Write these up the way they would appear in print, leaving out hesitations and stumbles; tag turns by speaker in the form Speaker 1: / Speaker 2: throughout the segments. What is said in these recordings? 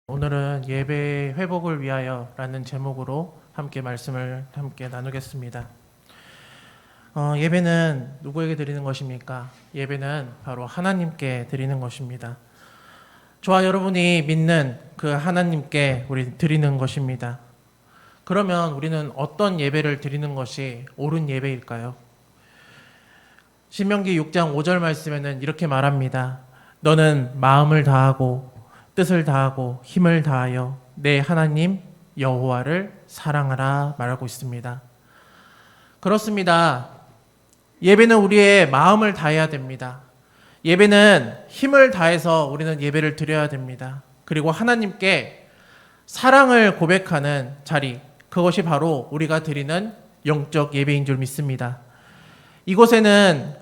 Speaker 1: 오늘은 예배 회복을 위하여라는 제목으로 함께 말씀을 나누겠습니다. 예배는 누구에게 드리는 것입니까? 예배는 바로 하나님께 드리는 것입니다. 저와 여러분이 믿는 그 하나님께 우리 드리는 것입니다. 그러면 우리는 어떤 예배를 드리는 것이 옳은 예배일까요? 신명기 6장 5절 말씀에는 이렇게 말합니다. 너는 마음을 다하고 뜻을 다하고 힘을 다하여 내 하나님 여호와를 사랑하라 말하고 있습니다. 그렇습니다. 예배는 우리의 마음을 다해야 됩니다. 예배는 힘을 다해서 우리는 예배를 드려야 됩니다. 그리고 하나님께 사랑을 고백하는 자리, 그것이 바로 우리가 드리는 영적 예배인 줄 믿습니다. 이곳에는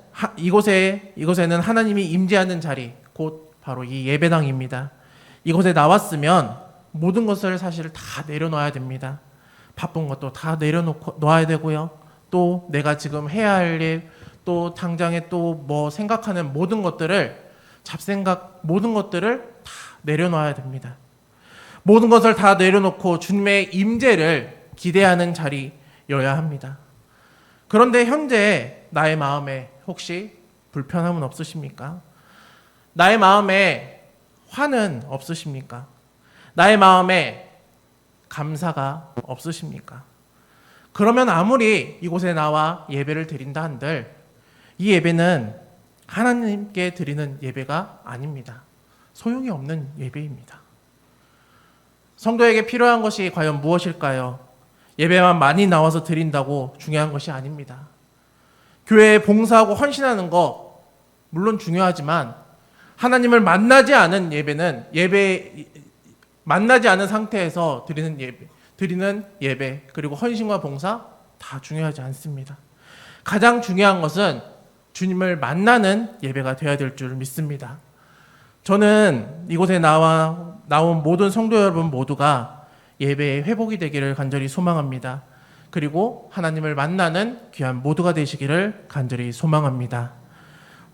Speaker 1: 하나님이 임재하는 자리, 곧 바로 이 예배당입니다. 이곳에 나왔으면 모든 것을 사실 다 내려놓아야 됩니다. 바쁜 것도 다 내려놓아야 되고요. 또 내가 지금 해야 할 일, 또 당장에 또 뭐 생각하는 모든 것들을, 잡생각 모든 것들을 다 내려놓아야 됩니다. 모든 것을 다 내려놓고 주님의 임재를 기대하는 자리여야 합니다. 그런데 현재 나의 마음에 혹시 불편함은 없으십니까? 나의 마음에 화는 없으십니까? 나의 마음에 감사가 없으십니까? 그러면 아무리 이곳에 나와 예배를 드린다 한들 이 예배는 하나님께 드리는 예배가 아닙니다. 소용이 없는 예배입니다. 성도에게 필요한 것이 과연 무엇일까요? 예배만 많이 나와서 드린다고 중요한 것이 아닙니다. 교회에 봉사하고 헌신하는 거 물론 중요하지만 하나님을 만나지 않은 예배는 만나지 않은 상태에서 드리는 예배 그리고 헌신과 봉사 다 중요하지 않습니다. 가장 중요한 것은 주님을 만나는 예배가 되어야 될 줄 믿습니다. 저는 이곳에 나온 모든 성도 여러분 모두가 예배의 회복이 되기를 간절히 소망합니다. 그리고 하나님을 만나는 귀한 모두가 되시기를 간절히 소망합니다.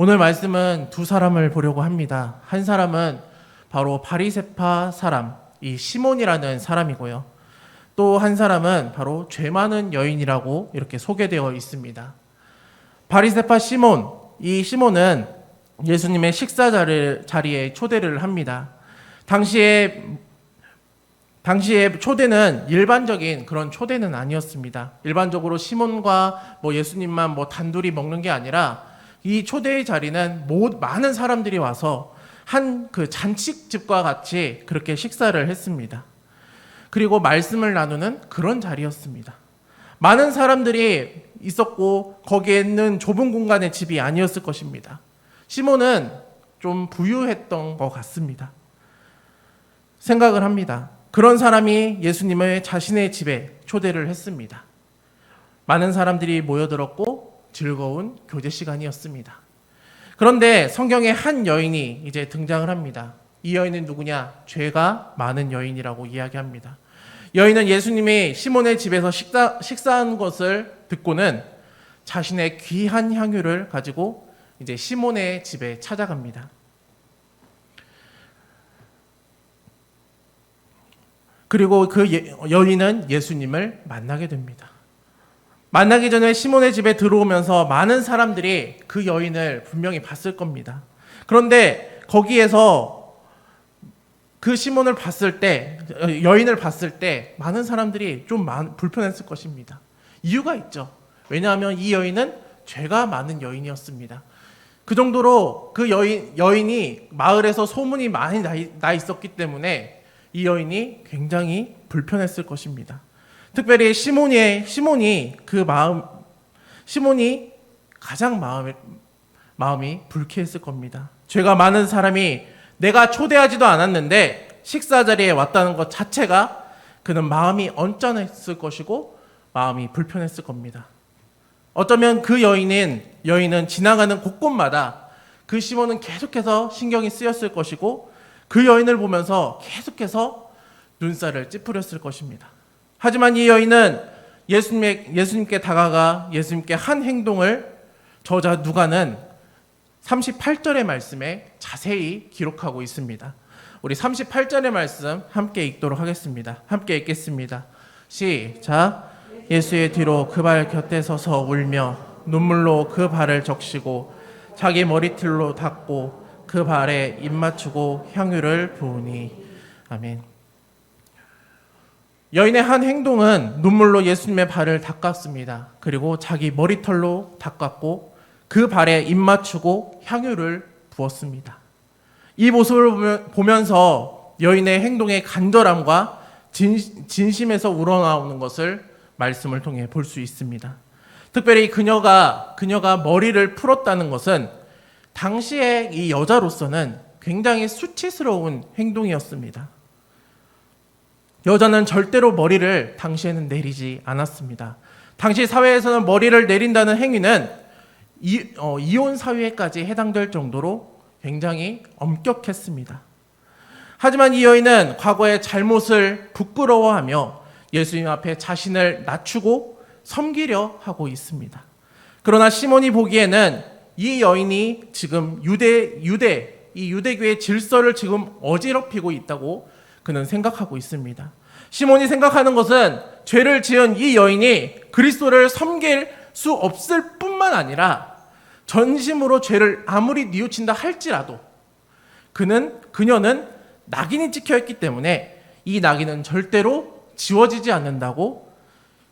Speaker 1: 오늘 말씀은 두 사람을 보려고 합니다. 한 사람은 바로 바리새파 사람, 이 시몬이라는 사람이고요. 또 한 사람은 바로 죄 많은 여인이라고 이렇게 소개되어 있습니다. 바리새파 시몬, 이 시몬은 예수님의 식사 자리에 초대를 합니다. 당시에 초대는 일반적인 그런 초대는 아니었습니다. 일반적으로 시몬과 예수님만 단둘이 먹는 게 아니라 이 초대의 자리는 많은 사람들이 와서 한 그 잔치집과 같이 그렇게 식사를 했습니다. 그리고 말씀을 나누는 그런 자리였습니다. 많은 사람들이 있었고 거기에는 좁은 공간의 집이 아니었을 것입니다. 시몬은 좀 부유했던 것 같습니다. 생각을 합니다. 그런 사람이 예수님을 자신의 집에 초대를 했습니다. 많은 사람들이 모여들었고 즐거운 교제 시간이었습니다. 그런데 성경에 한 여인이 이제 등장을 합니다. 이 여인은 누구냐? 죄가 많은 여인이라고 이야기합니다. 여인은 예수님이 시몬의 집에서 식사한 것을 듣고는 자신의 귀한 향유를 가지고 이제 시몬의 집에 찾아갑니다. 그리고 그 여인은 예수님을 만나게 됩니다. 만나기 전에 시몬의 집에 들어오면서 많은 사람들이 그 여인을 분명히 봤을 겁니다. 그런데 거기에서 그 시몬을 봤을 때, 여인을 봤을 때 많은 사람들이 좀 불편했을 것입니다. 이유가 있죠. 왜냐하면 이 여인은 죄가 많은 여인이었습니다. 그 정도로 그 여인이 마을에서 소문이 많이 나 있었기 때문에 이 여인이 굉장히 불편했을 것입니다. 특별히 시몬이 가장 마음이 불쾌했을 겁니다. 죄가 많은 사람이 내가 초대하지도 않았는데 식사 자리에 왔다는 것 자체가 그는 마음이 언짢았을 것이고 마음이 불편했을 겁니다. 어쩌면 그 여인은 지나가는 곳곳마다 그 시몬은 계속해서 신경이 쓰였을 것이고 그 여인을 보면서 계속해서 눈살을 찌푸렸을 것입니다. 하지만 이 여인은 예수님께 다가가 예수님께 한 행동을 저자 누가는 38절의 말씀에 자세히 기록하고 있습니다. 우리 38절의 말씀 함께 읽도록 하겠습니다. 함께 읽겠습니다. 시작. 예수의 뒤로 그 발 곁에 서서 울며 눈물로 그 발을 적시고 자기 머리털로 닦고 그 발에 입 맞추고 향유를 부으니. 아멘. 여인의 한 행동은 눈물로 예수님의 발을 닦았습니다. 그리고 자기 머리털로 닦았고 그 발에 입 맞추고 향유를 부었습니다. 이 모습을 보면서 여인의 행동의 간절함과 진심에서 우러나오는 것을 말씀을 통해 볼 수 있습니다. 특별히 그녀가 머리를 풀었다는 것은 당시의 이 여자로서는 굉장히 수치스러운 행동이었습니다. 여자는 절대로 머리를 당시에는 내리지 않았습니다. 당시 사회에서는 머리를 내린다는 행위는 이혼 사유에까지 해당될 정도로 굉장히 엄격했습니다. 하지만 이 여인은 과거의 잘못을 부끄러워하며 예수님 앞에 자신을 낮추고 섬기려 하고 있습니다. 그러나 시몬이 보기에는 이 여인이 지금 유대교의 질서를 지금 어지럽히고 있다고 그는 생각하고 있습니다. 시몬이 생각하는 것은 죄를 지은 이 여인이 그리스도를 섬길 수 없을 뿐만 아니라 전심으로 죄를 아무리 뉘우친다 할지라도 그녀는 낙인이 찍혀있기 때문에 이 낙인은 절대로 지워지지 않는다고,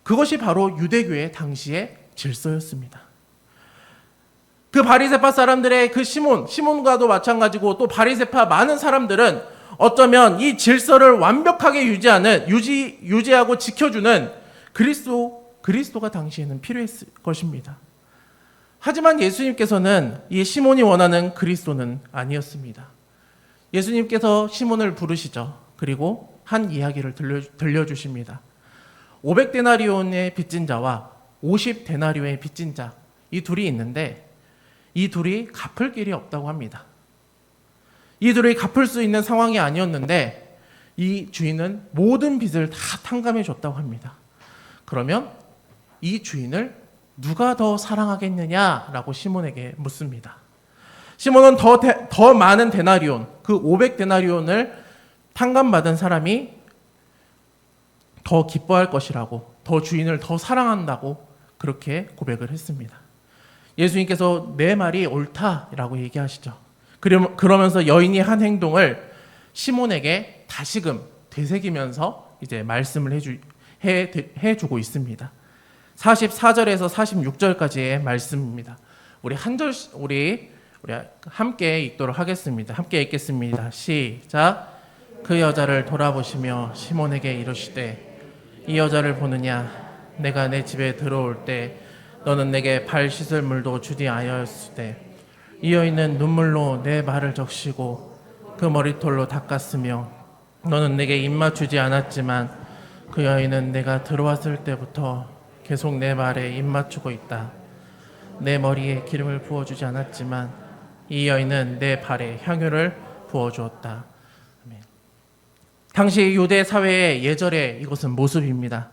Speaker 1: 그것이 바로 유대교의 당시의 질서였습니다. 그 바리새파 사람들의 그 시몬과도 마찬가지고 또 바리새파 많은 사람들은 어쩌면 이 질서를 완벽하게 유지하고 지켜주는 그리스도가 당시에는 필요했을 것입니다. 하지만 예수님께서는 이 시몬이 원하는 그리스도는 아니었습니다. 예수님께서 시몬을 부르시죠. 그리고 한 이야기를 들려주십니다. 500데나리온의 빚진 자와 50데나리온의 빚진 자, 이 둘이 있는데 이 둘이 갚을 길이 없다고 합니다. 이 둘이 갚을 수 있는 상황이 아니었는데 이 주인은 모든 빚을 다 탕감해 줬다고 합니다. 그러면 이 주인을 누가 더 사랑하겠느냐라고 시몬에게 묻습니다. 시몬은 더 많은 데나리온, 그 500데나리온을 탕감받은 사람이 더 기뻐할 것이라고, 더 주인을 더 사랑한다고 그렇게 고백을 했습니다. 예수님께서 내 말이 옳다라고 얘기하시죠. 그러면서 여인이 한 행동을 시몬에게 다시금 되새기면서 이제 말씀을 해주고 있습니다. 44절에서 46절까지의 말씀입니다. 우리 함께 읽도록 하겠습니다. 함께 읽겠습니다. 시작. 그 여자를 돌아보시며 시몬에게 이르시되 이 여자를 보느냐? 내가 내 집에 들어올 때 너는 내게 발 씻을 물도 주지 아니하였으되 이 여인은 눈물로 내 발을 적시고 그 머리털로 닦았으며 너는 내게 입 맞추지 않았지만 그 여인은 내가 들어왔을 때부터 계속 내 발에 입 맞추고 있다. 내 머리에 기름을 부어주지 않았지만 이 여인은 내 발에 향유를 부어주었다. 아멘. 당시 유대 사회의 예절의 이것은 모습입니다.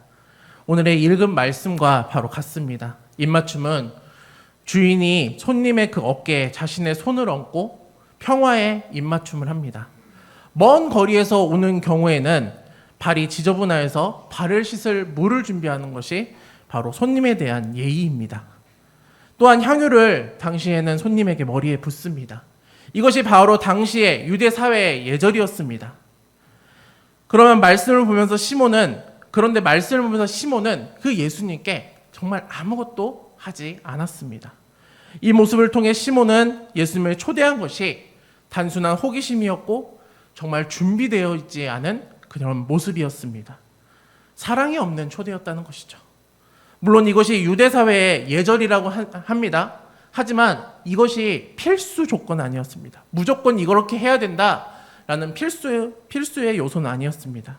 Speaker 1: 오늘의 읽은 말씀과 바로 같습니다. 입맞춤은 주인이 손님의 그 어깨에 자신의 손을 얹고 평화의 입맞춤을 합니다. 먼 거리에서 오는 경우에는 발이 지저분하여서 발을 씻을 물을 준비하는 것이 바로 손님에 대한 예의입니다. 또한 향유를 당시에는 손님에게 머리에 붓습니다. 이것이 바로 당시의 유대 사회의 예절이었습니다. 그러면 말씀을 보면서 시몬은 그 예수님께 정말 아무것도 하지 않았습니다. 이 모습을 통해 시몬은 예수님을 초대한 것이 단순한 호기심이었고 정말 준비되어 있지 않은 그런 모습이었습니다. 사랑이 없는 초대였다는 것이죠. 물론 이것이 유대 사회의 예절이라고 합니다. 하지만 이것이 필수 조건 아니었습니다. 무조건 이렇게 해야 된다라는 필수의 요소는 아니었습니다.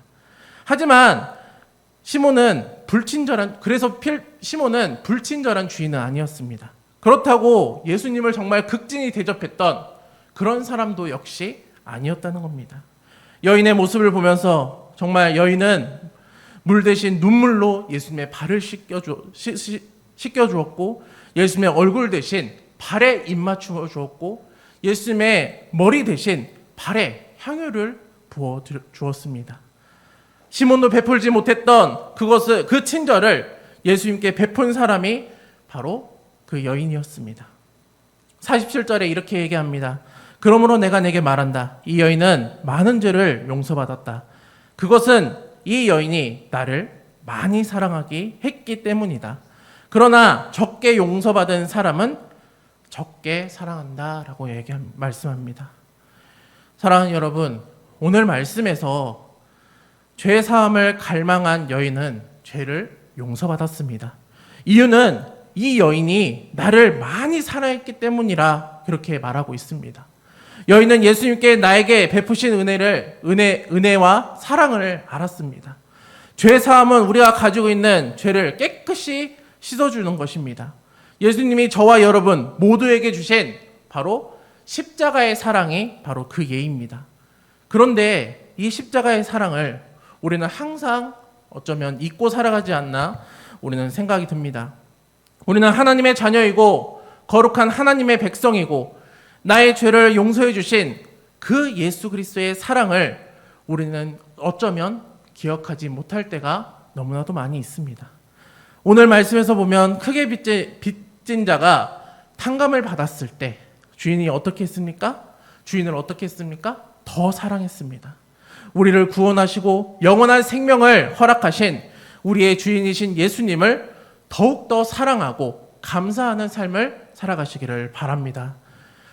Speaker 1: 하지만 시몬은 불친절한 주인은 아니었습니다. 그렇다고 예수님을 정말 극진히 대접했던 그런 사람도 역시 아니었다는 겁니다. 여인의 모습을 보면서 정말 여인은 물 대신 눈물로 예수님의 발을 씻겨주었고 예수님의 얼굴 대신 발에 입 맞추어 주었고 예수님의 머리 대신 발에 향유를 부어 주었습니다. 시몬도 베풀지 못했던 그 친절을 예수님께 베푼 사람이 바로 그 여인이었습니다. 47절에 이렇게 얘기합니다. 그러므로 내가 내게 말한다. 이 여인은 많은 죄를 용서받았다. 그것은 이 여인이 나를 많이 사랑하기 했기 때문이다. 그러나 적게 용서받은 사람은 적게 사랑한다라고 말씀합니다. 사랑하는 여러분, 오늘 말씀에서 죄 사함을 갈망한 여인은 죄를 용서받았습니다. 이유는 이 여인이 나를 많이 사랑했기 때문이라 그렇게 말하고 있습니다. 여인은 예수님께 나에게 베푸신 은혜와 사랑을 알았습니다. 죄 사함은 우리가 가지고 있는 죄를 깨끗이 씻어주는 것입니다. 예수님이 저와 여러분 모두에게 주신 바로 십자가의 사랑이 바로 그 예입니다. 그런데 이 십자가의 사랑을 우리는 항상 어쩌면 잊고 살아가지 않나 우리는 생각이 듭니다. 우리는 하나님의 자녀이고 거룩한 하나님의 백성이고 나의 죄를 용서해 주신 그 예수 그리스도의 사랑을 우리는 어쩌면 기억하지 못할 때가 너무나도 많이 있습니다. 오늘 말씀에서 보면 크게 빚진 자가 탕감을 받았을 때 주인이 어떻게 했습니까? 주인을 어떻게 했습니까? 더 사랑했습니다. 우리를 구원하시고 영원한 생명을 허락하신 우리의 주인이신 예수님을 더욱더 사랑하고 감사하는 삶을 살아가시기를 바랍니다.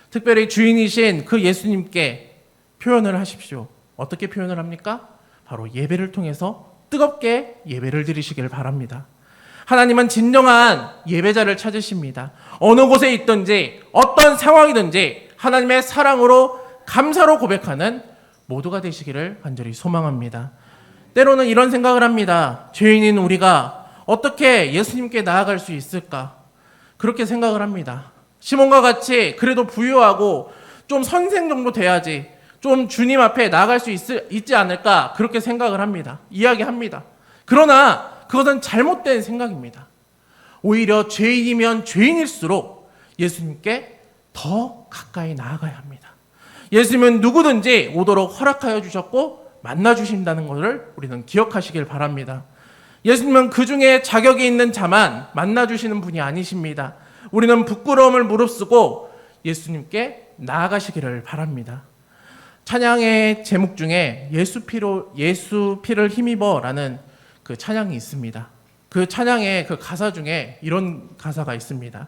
Speaker 1: 특별히 주인이신 그 예수님께 표현을 하십시오. 어떻게 표현을 합니까? 바로 예배를 통해서 뜨겁게 예배를 드리시기를 바랍니다. 하나님은 진정한 예배자를 찾으십니다. 어느 곳에 있든지 어떤 상황이든지 하나님의 사랑으로 감사로 고백하는 모두가 되시기를 간절히 소망합니다. 때로는 이런 생각을 합니다. 죄인인 우리가 어떻게 예수님께 나아갈 수 있을까? 그렇게 생각을 합니다. 시몬과 같이 그래도 부유하고 좀 선생 정도 돼야지 좀 주님 앞에 나아갈 수 있지 않을까? 그렇게 생각을 합니다. 이야기합니다. 그러나 그것은 잘못된 생각입니다. 오히려 죄인이면 죄인일수록 예수님께 더 가까이 나아가야 합니다. 예수님은 누구든지 오도록 허락하여 주셨고 만나 주신다는 것을 우리는 기억하시길 바랍니다. 예수님은 그 중에 자격이 있는 자만 만나 주시는 분이 아니십니다. 우리는 부끄러움을 무릅쓰고 예수님께 나아가시기를 바랍니다. 찬양의 제목 중에 예수 피를 힘입어라는 그 찬양이 있습니다. 그 찬양의 그 가사 중에 이런 가사가 있습니다.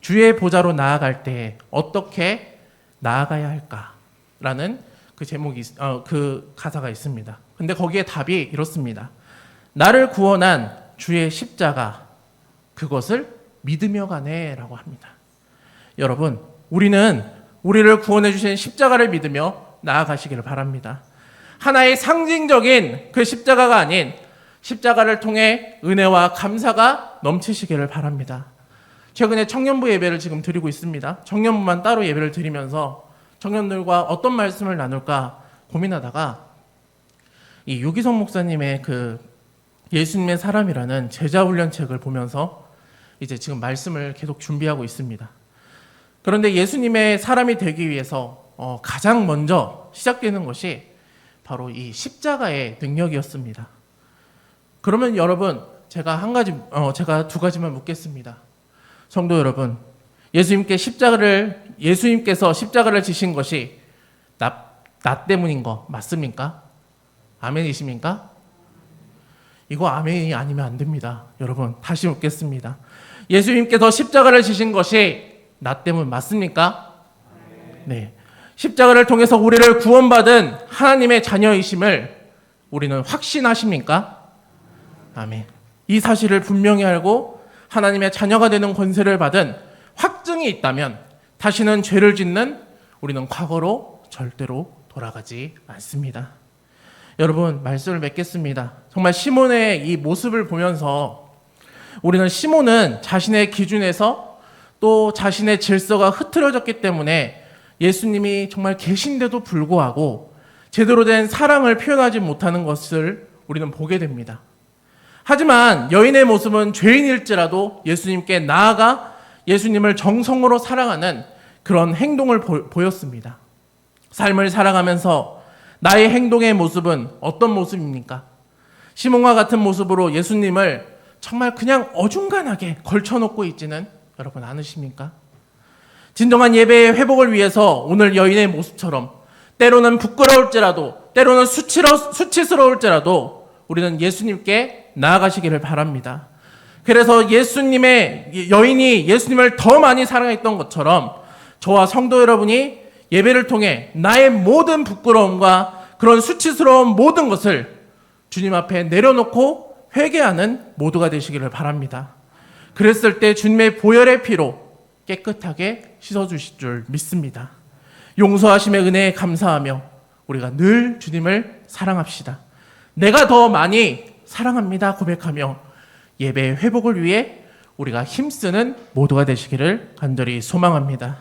Speaker 1: 주의 보좌로 나아갈 때 어떻게 나아가야 할까라는 그 제목이 그 가사가 있습니다. 근데 거기에 답이 이렇습니다. 나를 구원한 주의 십자가 그것을 믿으며 가네라고 합니다. 여러분, 우리는 우리를 구원해 주신 십자가를 믿으며 나아가시기를 바랍니다. 하나의 상징적인 그 십자가가 아닌 십자가를 통해 은혜와 감사가 넘치시기를 바랍니다. 최근에 청년부 예배를 지금 드리고 있습니다. 청년부만 따로 예배를 드리면서 청년들과 어떤 말씀을 나눌까 고민하다가 이 유기성 목사님의 그 예수님의 사람이라는 제자훈련 책을 보면서 이제 지금 말씀을 계속 준비하고 있습니다. 그런데 예수님의 사람이 되기 위해서 가장 먼저 시작되는 것이 바로 이 십자가의 능력이었습니다. 그러면 여러분, 제가 두 가지만 묻겠습니다. 성도 여러분, 예수님께서 십자가를 지신 것이 나 때문인 거 맞습니까? 아멘이십니까? 이거 아멘이 아니면 안 됩니다. 여러분, 다시 묻겠습니다. 예수님께서 십자가를 지신 것이 나 때문 맞습니까? 네. 십자가를 통해서 우리를 구원받은 하나님의 자녀이심을 우리는 확신하십니까? 아멘. 이 사실을 분명히 알고 하나님의 자녀가 되는 권세를 받은 확증이 있다면 다시는 죄를 짓는 우리는 과거로 절대로 돌아가지 않습니다. 여러분, 말씀을 맺겠습니다. 정말 시몬의 이 모습을 보면서 우리는 시몬은 자신의 기준에서 또 자신의 질서가 흐트러졌기 때문에 예수님이 정말 계신데도 불구하고 제대로 된 사랑을 표현하지 못하는 것을 우리는 보게 됩니다. 하지만 여인의 모습은 죄인일지라도 예수님께 나아가 예수님을 정성으로 사랑하는 그런 행동을 보였습니다. 삶을 살아가면서 나의 행동의 모습은 어떤 모습입니까? 시몬과 같은 모습으로 예수님을 정말 그냥 어중간하게 걸쳐놓고 있지는 여러분 않으십니까? 진정한 예배의 회복을 위해서 오늘 여인의 모습처럼 때로는 부끄러울지라도 때로는 수치스러울지라도 우리는 예수님께 나아가시기를 바랍니다. 그래서 여인이 예수님을 더 많이 사랑했던 것처럼 저와 성도 여러분이 예배를 통해 나의 모든 부끄러움과 그런 수치스러운 모든 것을 주님 앞에 내려놓고 회개하는 모두가 되시기를 바랍니다. 그랬을 때 주님의 보혈의 피로 깨끗하게 씻어주실 줄 믿습니다. 용서하심의 은혜에 감사하며 우리가 늘 주님을 사랑합시다. 내가 더 많이 사랑합니다 고백하며 예배의 회복을 위해 우리가 힘쓰는 모두가 되시기를 간절히 소망합니다.